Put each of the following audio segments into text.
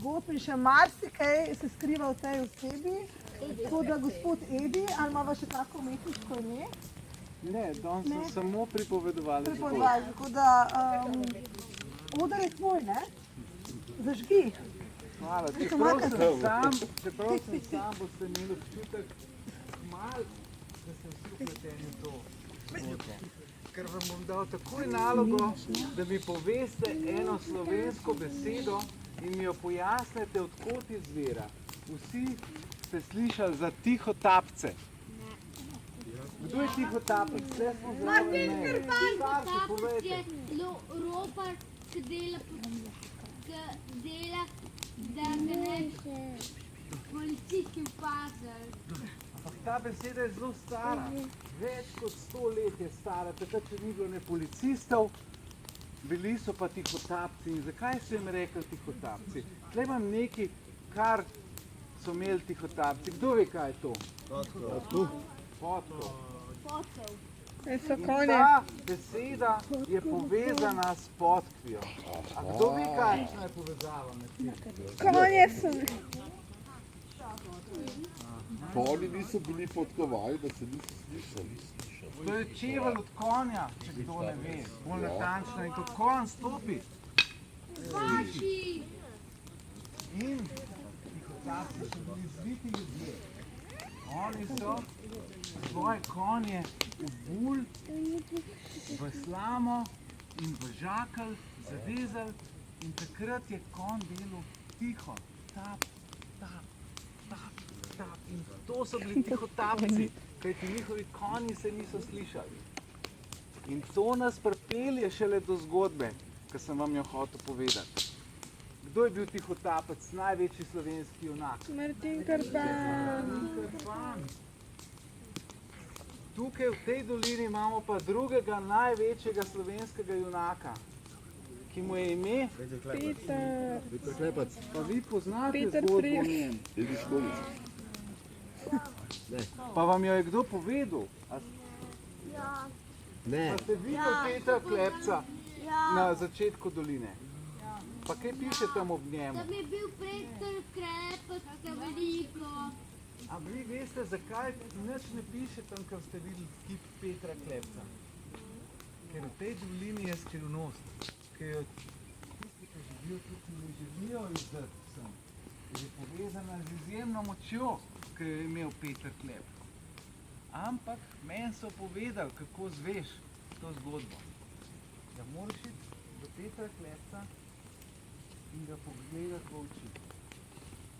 zgodb in še marsikaj se skriva v tej osebi. Tako da gospod Edi, ali imava še tako umetniško ime? Ne, danes so samo pripovedovali zgodb. Pripovedovali, tako da oder je tvoj, ne? Zažgi. Hvala, čeprav sem sam, boste imeli občutek malo, da ste vsi vpleteni v to zgodbo. Ker vam bom dal takoj nalogo, da mi poveste eno slovensko besedo in mi jo pojasnite, odkot izvira. Vsi ste slišali za tihotapce. Kdo je tihotapec? Vse smo zraven meje. Tihotapec je ropar, ki dela, da ga ne policisti opazili. Ampak ta beseda je zelo stara. Več kot 100 let je stara. Takrat, če ni bilo ne policistov, bili so pa tihotapci. In zakaj so jim rekli tihotapci? Tle imam nekaj, kar so imeli tihotapci. Kdo ve, kaj je to? Podkov. In ta beseda je povezana s podkvijo. A kdo ve, kakšna je povezava med tem? Konje so. Konji niso bili podkovani, da se niso slišali. To je čevelj od konja, če kdo ne ve. Bolj natančno. In ko konj stopi, Vaši! in tihotapci so bili zviti ljudje. Oni so svoje konje obuli v slamo in v žakelj zavezali in takrat je konj delal tiho. Tap, tap, tap, tap. In to so bili tihotapci, kajti njihovi konji se niso slišali. In to nas pripelje šele do zgodbe, ki sem vam jo hotel povedati. Kdo je bil tihotapec, največji slovenski junak? Martin Krpan. Krpan. Tukaj v tej dolini imamo pa drugega največjega slovenskega junaka, ki mu je ime Peter. Peter Klepac. Pa vi poznate Peter zgodbo o Preš. njem. Idi školic. Pa vam jo je kdo povedal? Ne. Pa ste videli Petra Klepca na začetku doline? Pa kaj piše tam ob njemu? Da bi bil Peter Klepac, da veliko. A vi veste, zakaj nič ne piše tam, ker ste videli kip Petra Klepca? Ker v tej dolini je skrivnost, ki jo tisti, ki živijo tukaj, ne želijo izdati sem. Je povezana z izjemno močjo, ki jo je imel Peter Klep. Ampak meni so povedali, kako zveš to zgodbo. Da moraš iti do Petra Klepca in ga pogledati v oči.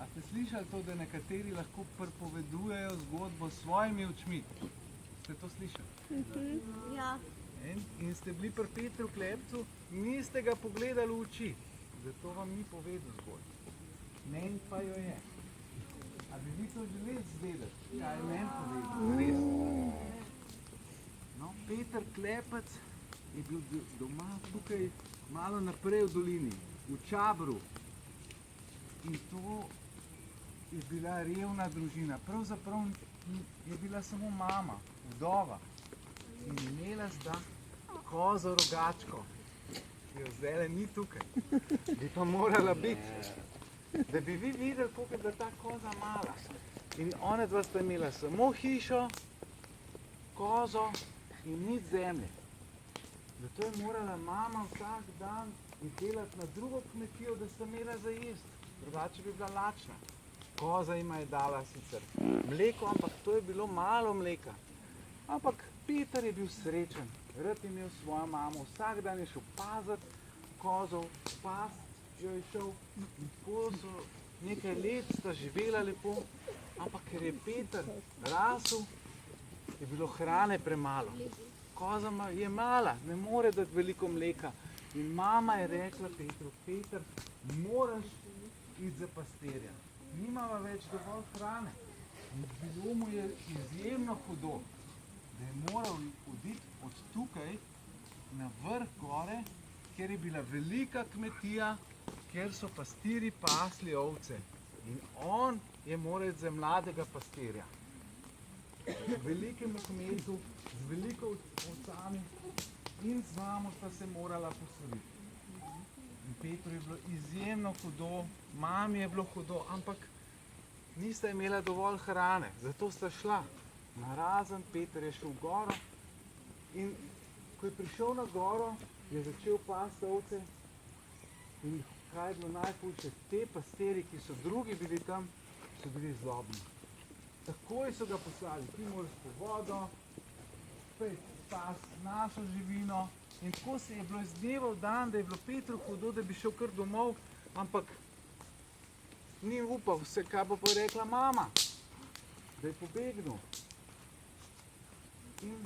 A ste slišali to, da nekateri lahko pripovedujejo zgodbo s svojimi očmi? Ste to slišali? Ja. In ste bili pri Petru Klepcu, niste ga pogledali v oči. Zato vam ni povedal zgodbo. Meni pa jo je. A bi vi to želeli zvedeti, kaj je meni povedal? Res. No, Peter Klepec je bil doma tukaj malo naprej v dolini, v Čabru. In to je bila revna družina. Pravzaprav je bila samo mama, vdova. In imela sta kozo rogačko, ki jo zdaj ni tukaj. Bi pa morala biti. Da bi vi videli, koliko je bila ta koza mala. In ona dva sta imela samo hišo, kozo in nič zemlje. Zato je morala mama vsak dan delati na drugo kmetijo, da sta imela za jesti. Drugače bi bila lačna. Koza jima je dala sicer mleko, ampak to je bilo malo mleka. Ampak Peter je bil srečen. Rad je imel svojo mamo. Vsak dan je šel paziti kozo, past jo je šel in tako so nekaj let sta živela lepo. Ampak ker je Peter rasel, je bilo hrane premalo. Koza je mala, ne more dati veliko mleka. In mama je rekla Petru, Peter, moraš iti za pastirja. Nimava več dovolj hrane. In bilo mu je izjemno hudo, da je moral oditi od tukaj na vrh gore, kjer je bila velika kmetija, kjer so pastirji pasli ovce. In on je moral iti za mladega pastirja. Z velikemu kmetu, z veliko ovcami in z mamo sta se morala posloviti. In Petru je bilo izjemno hudo, mami je bilo hudo, ampak nista imela dovolj hrane, zato sta šla. Narazen Peter je šel v goro in ko je prišel na goro, je začel pasti ovce in kaj je bilo najhujše, te pastirji, ki so drugi bili tam, so bili zlobni. Takoj so ga poslali, ti moraš po vodo, spet spasti našo živino. In tako se je bilo iz dneva v dan, da je bilo Petru hudo, da bi šel kar domov, ampak ni upal vse, kaj bo pa rekla mama, da je pobegnil. In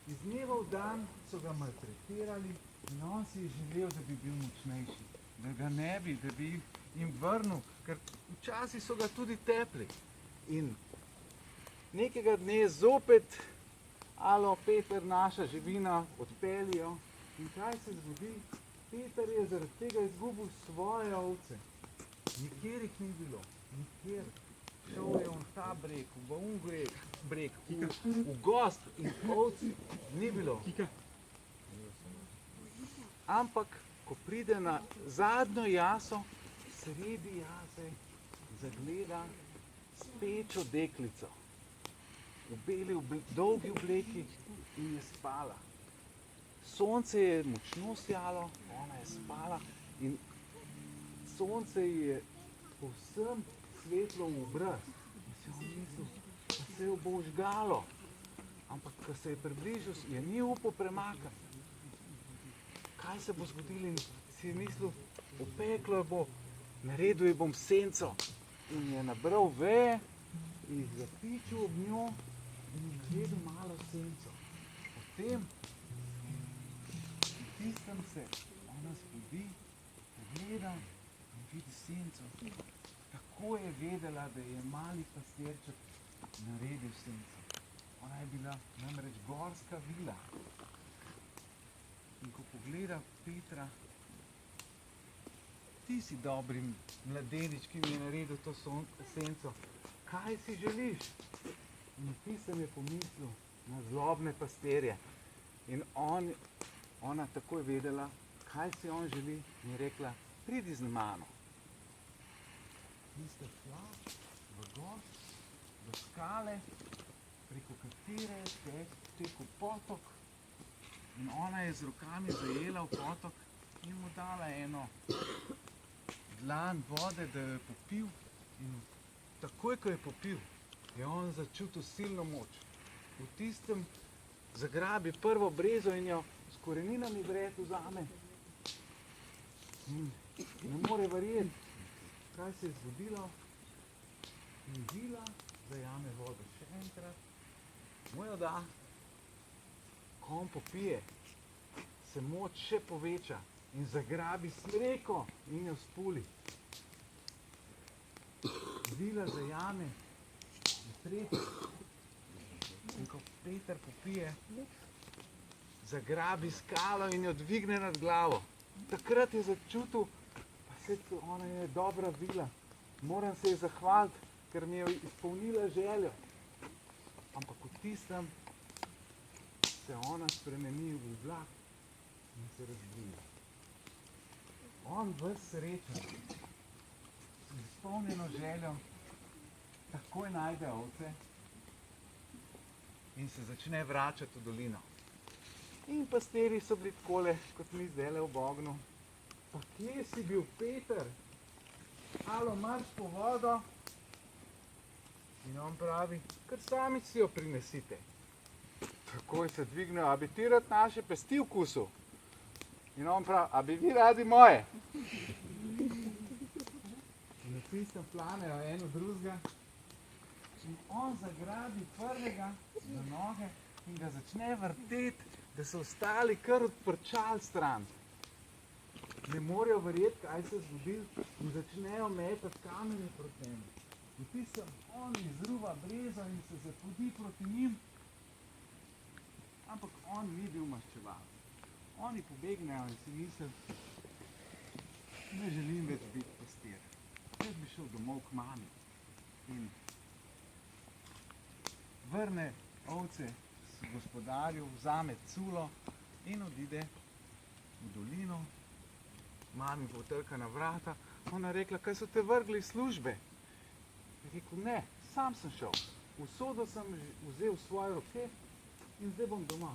iz dneva v dan so ga maltretirali in on si je želel, da bi bil močnejši, da ga ne bi, da bi jim vrnil, ker včasih so ga tudi tepli. In nekega dne zopet, alo, Peter, naša živina, odpeljijo. In kaj se zgodi? Peter je zaradi tega izgubil svoje ovce. Nikjer jih ni bilo, nikjer. Šel je v ta breg, v un breg, v gost in ovc ni bilo. Ampak, ko pride na zadnjo jaso, sredi jase zagleda spečo deklico. V beli, dolgi obleki in je spala. Sonce je močno sijalo, ona je spala in sonce je povsem svetlo v obraz. In si on mislil, da se jo bo žgalo. Ampak, ko se je približal, je ni upal premakati. Kaj se bo zgodilo? In si je mislil, opeklo bo, naredil ji bom senco. In je nabral veje, jih zapičil ob njo in je gledal malo senco. Potem, v tistem se ona spodi, pogleda in vidi senco. Tako je vedela, da je mali pastirček naredil senco. Ona je bila namreč gorska vila. In ko pogleda Petra, ti si dobri mladenič, ki mi je naredil to senco. Kaj si želiš? In ti sem je pomislil na zlobne pastirje. In ona takoj vedela, kaj si on želi, in je rekla, pridi z mano. In sta šla v gozd, do skale, preko katere je tekel potok. In ona je z rokami zajela v potok in mu dala eno dlan vode, da jo je popil. In takoj, ko je popil, je on začutil silno moč. V tistem zagrabi prvo brezo in jo s koreninami vred vzame. In ne more verjeti, kaj se je zgodilo. In vila zajame vodo še enkrat, mu jo da, ko on popije, se moč še poveča in zagrabi smreko in jo spuli. Vila zajame in tretji. In ko Peter popije, zagrabi skalo in jo dvigne nad glavo. Takrat je začutil, pa se ona je dobra vila, moram se ji zahvaliti, ker mi je izpolnila željo. Ampak v tistem se ona spremeni v vlak in se razbija. On ves srečen, z izpolnjeno željo, takoj najde ovce in se začne vračati v dolino. In pastirji so bili takole, kot mi zdajle v Bognu. Pa kje si bil, Peter? Alo, marš po vodo? In on pravi, kar sami si jo prinesite. Takoj se dvigne, a bi ti rad naše pesti vkusil? In on pravi, a bi vi radi moje? In na tistem planejo eno drugega. In on zagrabi prvega za noge in ga začne vrteti, da so ostali kar odprčali stran. Ne morejo verjeti, kaj se je zgodilo in začnejo metati kamenje proti njemu. In tistem on izruva brezo in se zapodi proti njim, ampak on ni bil maščevalec. Oni pobegnejo in si mislijo, ne želim več biti pastir. Jaz bi šel domov k mami. In vrne ovce gospodarju, vzame culo in odide v dolino mami potrka na vrata, ona rekla, kaj so te vrgli iz službe? Je rekel, ne, sam sem šel. Usodo sem vzel v svoje roke in zdaj bom doma.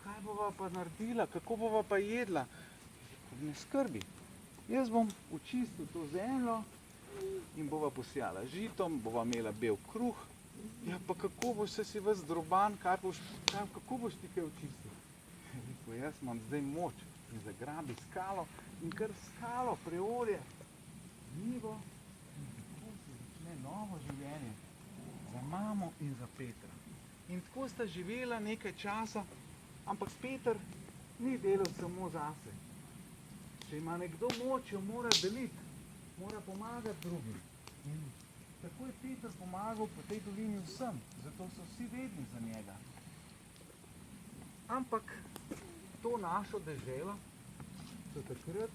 Kaj bova pa naredila, kako bova pa jedla? Ne skrbi, jaz bom očistil to zemljo in bova posijala žitom, bova imela bel kruh. Ja, pa kako boš se si ves droban, kako boš ti kaj očistil? Je rekel, jaz imam zdaj moč in zagrabi skalo in kar skalo preorje njivo in tako se začne novo življenje za mamo in za Petra. In tako sta živela nekaj časa, ampak Peter ni delal samo zase. Če ima nekdo moč, jo mora deliti, mora pomagati drugim. In tako je Peter pomagal po tej dolini vsem, zato so vsi vedni za njega. Ampak to našo deželo so takrat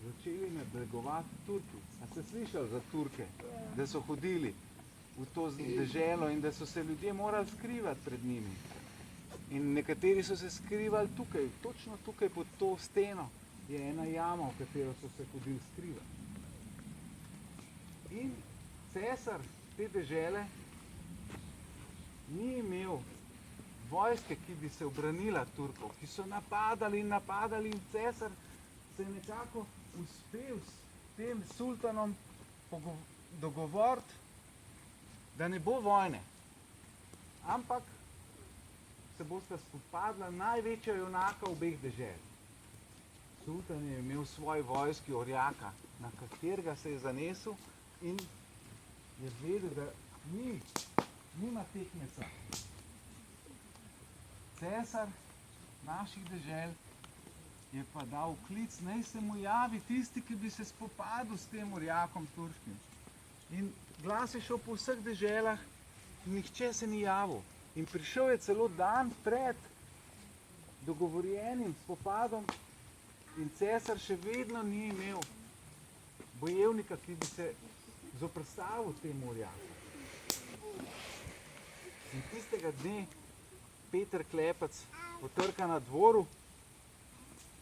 začeli nadlegovati Turki. A ste slišali za Turke, da so hodili v to deželo in da so se ljudje morali skrivati pred njimi? In nekateri so se skrivali tukaj, točno tukaj pod to steno je ena jama, v katero so se hodili skrivati. In cesar te dežele ni imel vojske, ki bi se obranila Turkov, ki so napadali in cesar se je nekako uspel s tem sultanom dogovoriti, da ne bo vojne, ampak se bosta spopadla največja junaka obeh dežel. Sultan je imel v svoji vojski orjaka, na katerega se je zanesel in je vedel, da nima tekmeca. Cesar naših dežel je pa dal klic, naj se mu javi tisti, ki bi se spopadel s tem orjakom turškim. In glas je šel po vseh deželah, nihče se ni javil. In prišel je celo dan pred dogovorjenim spopadom in cesar še vedno ni imel bojevnika, ki bi se zoprstavil temu orjaku. In tistega dne Peter Klepec potrka na dvoru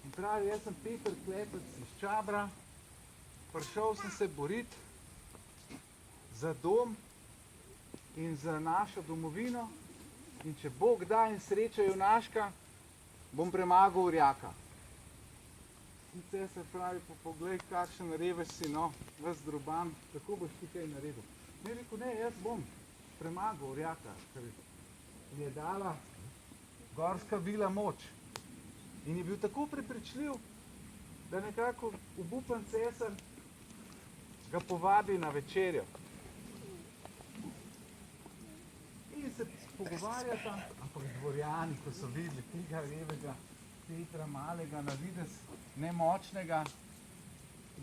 in pravi, jaz sem Peter Klepec iz Čabra, prišel sem se boriti za dom in za našo domovino in če Bog da in sreča junaška, bom premagal orjaka. In cesar pravi, poglej, kakšen revež si, no, ves droban, kako boš ti kaj naredil? Ne, rekel, ne, jaz bom premagal orjaka, ker mi je dala gorska vila moč. In je bil tako prepričljiv, da nekako obupan cesar ga povabi na večerjo. In se pogovarjata, ampak dvorjani, ko so videli tega revega Petra malega, na videz nemočnega,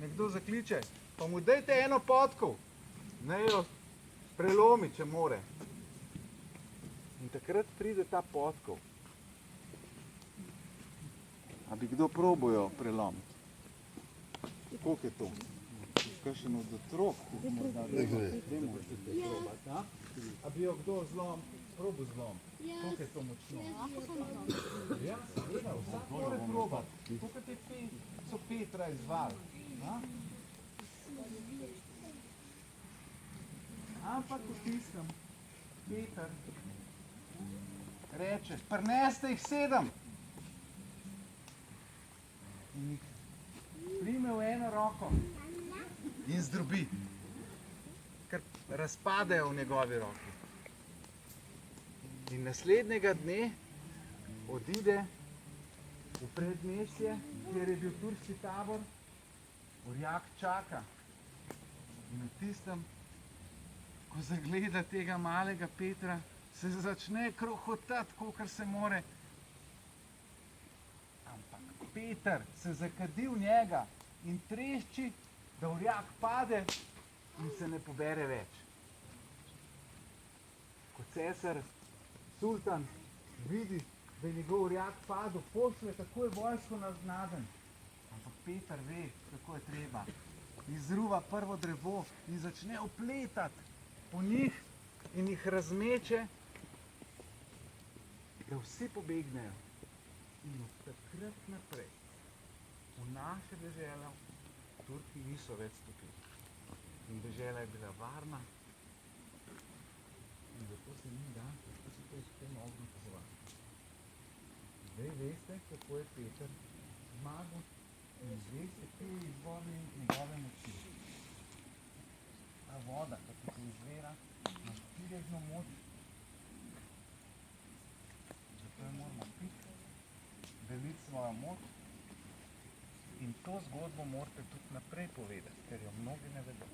nekdo zakliče, pa mu dajte eno podkov, naj jo prelomi, če more. In takrat pride ta podkov. A bi kdo probojo prelomiti? Koliko je to? Kakšen od otrok? A bi jo kdo probo zlom? Koliko je to močno? Ja, seveda, vsak mora probati. Koliko so Petra izvali? Ampak v tistem Peter reče, prineste jih 7. In jih prime v eno roko in zdrobi, ker razpadejo v njegovi roki. In naslednjega dne odide v predmestje, kjer je bil turški tabor, orjak čaka. In v tistem, ko zagleda tega malega Petra, se začne krohotati, kolikor se more. Ampak Peter se zakadi v njega in trešči, da orjak pade in se ne pobere več. Ko cesar, sultan, vidi, da je njegov orjak padel, pošlje takoj vojsko naznaden. Ampak Peter ve, kako je treba. Izruva prvo drevo in začne opletati po njih in jih razmeče, da vsi pobegnejo. In od takrat naprej v naše deželo Turki niso več stopili. In dežela je bila varna. In zato se mi danes lahko si to s tem ognjem pogovarjamo. Zdaj veste, kako je Peter zmagal in veste, kaj je izvor njegove moči. Ta voda, ki se izvira, ima štirižno moč. Zato jo moramo piti, deliti svojo moč. In to zgodbo morate tudi naprej povedati, ker jo mnogi ne vedo.